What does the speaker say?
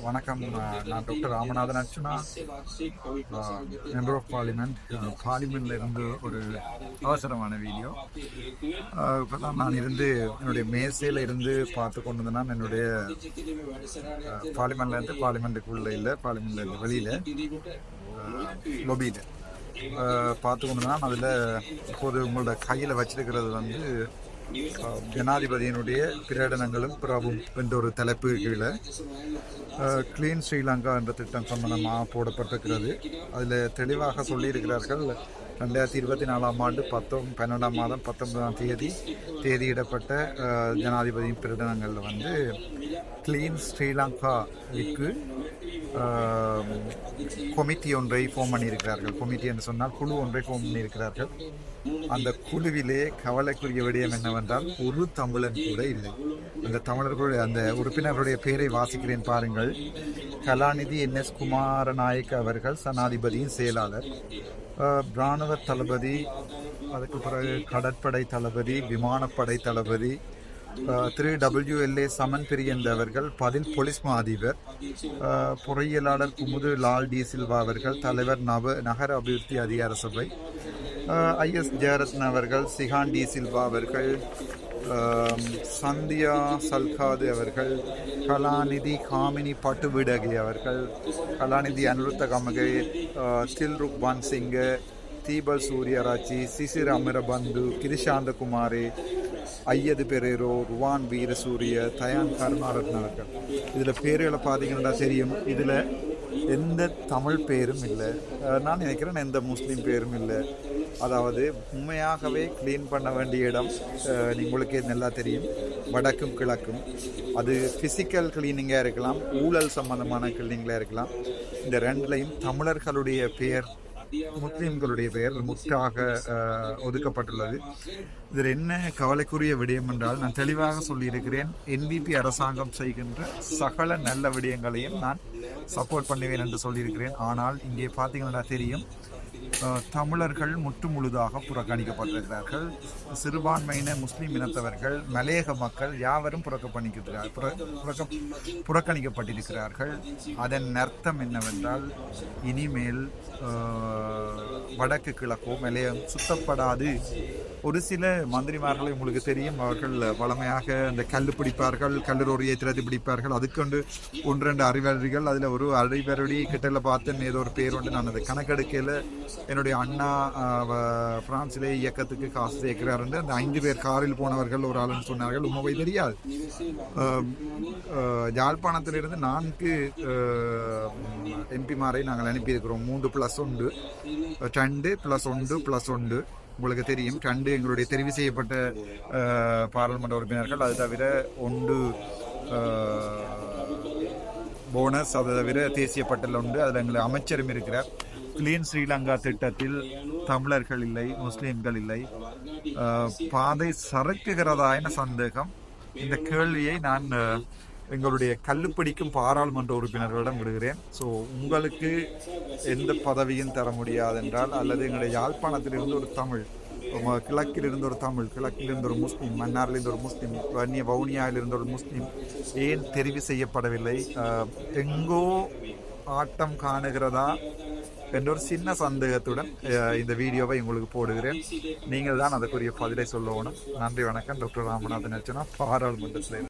வணக்கம். நான் doctor Ramanathan Archuna, member of parliament. பார்லிமெண்ட்ல இருந்து ஒரு அவசரமான வீடியோ. இப்போ தான் நான் என்னுடைய மேசையில் இருந்து பார்த்து கொண்டு வந்தேன். என்னுடைய பார்லிமெண்ட்லேருந்து பார்லிமெண்ட்டுக்குள்ளே இல்லை, பார்லிமெண்ட்லேருந்து வெளியில் லொபியில் பார்த்து கொண்டு வந்தேன். அதில் இப்போது உங்களோட கையில் வச்சிருக்கிறது ஜனாதிபதியினுடைய பிரகடனங்களும் பிறவும் என்ற ஒரு தலைப்பு கீழே கிளீன் ஸ்ரீலங்கா என்ற திட்டம் சம்பந்தமாக போடப்பட்டிருக்கிறது. அதில் தெளிவாக சொல்லியிருக்கிறார்கள், 2024 ஆண்டு 12ஆம் மாதம் 19ஆம் தேதியிடப்பட்ட ஜனாதிபதியின் பிரகடனங்களில் கிளீன் ஸ்ரீலங்காவிற்கு கொமிட்டி ஒன்றை ஃபார்ம் பண்ணியிருக்கிறார்கள். கொமிட்டி என்று சொன்னால் குழு ஒன்றை ஃபார்ம் பண்ணியிருக்கிறார்கள். அந்த குழுவிலே கவலைக்குரிய விடயம் என்னவென்றால் ஒரு தமிழன் கூட இல்லை. அந்த தமிழர்களுடைய அந்த உறுப்பினர்களுடைய பெயரை வாசிக்கிறேன் பாருங்கள். கலாநிதி NS குமாரநாயக்க அவர்கள் சனாதிபதியின் செயலாளர், இராணுவ தளபதி, அதுக்கு பிறகு கடற்படை தளபதி, விமானப்படை தளபதி திரு WLA சமன் பிரியன் அவர்கள், பதில் போலீஸ் மா அதிபர், பொறியியலாளர் குமுது லால் டி சில்வா அவர்கள், தலைவர் நகர அபிவிருத்தி அதிகார சபை, IS ஜெயரத்ன அவர்கள், சிகான் டி சில்வா அவர்கள், சந்தியா சல்காது அவர்கள், கலாநிதி காமினி பட்டுவிடகே அவர்கள், கலாநிதி அனுருத்த கமகை, தில்ருக்பான் சிங், தீபல் சூரியராச்சி, சிசிர் அமரபந்து, கிரிஷாந்த குமாரி, ஐயது பெரேரோ, ருவான் வீரசூரிய, தயான் கருணாரத்ன அவர்கள். இதில் பேர்களை பார்த்தீங்கன்னா தெரியும். இதில் எந்த தமிழ் பேரும் இல்லை, நான் நினைக்கிறேன் எந்த முஸ்லீம் பேரும் இல்லை. அதாவது உண்மையாகவே க்ளீன் பண்ண வேண்டிய இடம் உங்களுக்கே நல்லா தெரியும், வடக்கும் கிழக்கும். அது ஃபிசிக்கல் கிளீனிங்காக இருக்கலாம், ஊழல் சம்பந்தமான கிளீனிங்காக இருக்கலாம். இந்த ரெண்டுலையும் தமிழர்களுடைய பெயர், முஸ்லீம்களுடைய பெயர் முற்றாக ஒதுக்கப்பட்டுள்ளது. இதில் என்ன கவலைக்குரிய விடயம் என்றால், நான் தெளிவாக சொல்லியிருக்கிறேன், NPP அரசாங்கம் செய்கின்ற சகல நல்ல விடயங்களையும் நான் சப்போர்ட் பண்ணுவேன் என்று சொல்லியிருக்கிறேன். ஆனால் இங்கே பார்த்தீங்கன்னா தெரியும், தமிழர்கள் முற்றுமுழுதாக புறக்கணிக்கப்பட்டிருக்கிறார்கள். சிறுபான்மையின முஸ்லீம் இனத்தவர்கள், மலையக மக்கள் யாவரும் புறக்கணிக்கப்பட்டிருக்கிறார்கள். அதன் அர்த்தம் என்னவென்றால், இனிமேல் வடக்கு கிழக்கோ மலையம் சுத்தப்படாது. ஒரு சில மந்திரிமார்களை உங்களுக்கு தெரியும், அவர்கள் வளமையாக அந்த கல் பிடிப்பார்கள், கல்லூரியை திறத்தி பிடிப்பார்கள். அதுக்கொண்டு 1-2 அறிவாளிகள், அதில் ஒரு அறிவருடி கிட்டல பார்த்தேன், ஏதோ ஒரு பேர் உண்டு. நான் அதை கணக்கெடுக்கையில் என்னுடைய அண்ணா பிரான்சிலே இயக்கத்துக்கு காசு சேர்க்கிறார் என்று அந்த 5 பேர் காரில் போனவர்கள் ஒரு ஆளுன்னு சொன்னார்கள். உண்மை தெரியாது. யாழ்ப்பாணத்திலிருந்து 4 MP-மாரை நாங்கள் அனுப்பியிருக்கிறோம். 3+1, 2+1+1. உங்களுக்கு தெரியும், 2 எங்களுடைய தெரிவு செய்யப்பட்ட பாராளுமன்ற உறுப்பினர்கள், அது தவிர 1 போனஸ், அது தவிர தேசிய பட்டியல் உண்டு. அதில் எங்களுக்கு அமைச்சரும் இருக்கிறார். கிளீன் ஸ்ரீலங்கா திட்டத்தில் தமிழர்கள் இல்லை, முஸ்லீம்கள் இல்லை. பாதை சறுக்குகிறதா என சந்தேகம். இந்த கேள்வியை நான் எங்களுடைய கல்லுப்பிடிக்கும் பாராளுமன்ற உறுப்பினர்களிடம் விடுகிறேன். ஸோ உங்களுக்கு எந்த பதவியும் தர முடியாதென்றால், அல்லது எங்களுடைய யாழ்ப்பாணத்திலிருந்து ஒரு தமிழ், கிழக்கிலிருந்து ஒரு தமிழ், கிழக்கிலிருந்து ஒரு முஸ்லீம், மன்னாரிலிருந்து ஒரு முஸ்லீம், வவுனியாவிலிருந்து ஒரு முஸ்லீம் ஏன் தெரிவு செய்யப்படவில்லை? எங்கோ ஆட்டம் காணுகிறதா என்ற ஒரு சின்ன சந்தேகத்துடன் இந்த வீடியோவை உங்களுக்கு போடுகிறேன். நீங்கள் தான் அதற்குரிய பதிலை சொல்லணும். நன்றி, வணக்கம். டாக்டர் ராமநாதன் அர்ச்சுனா, பாராளுமன்றத்தில்.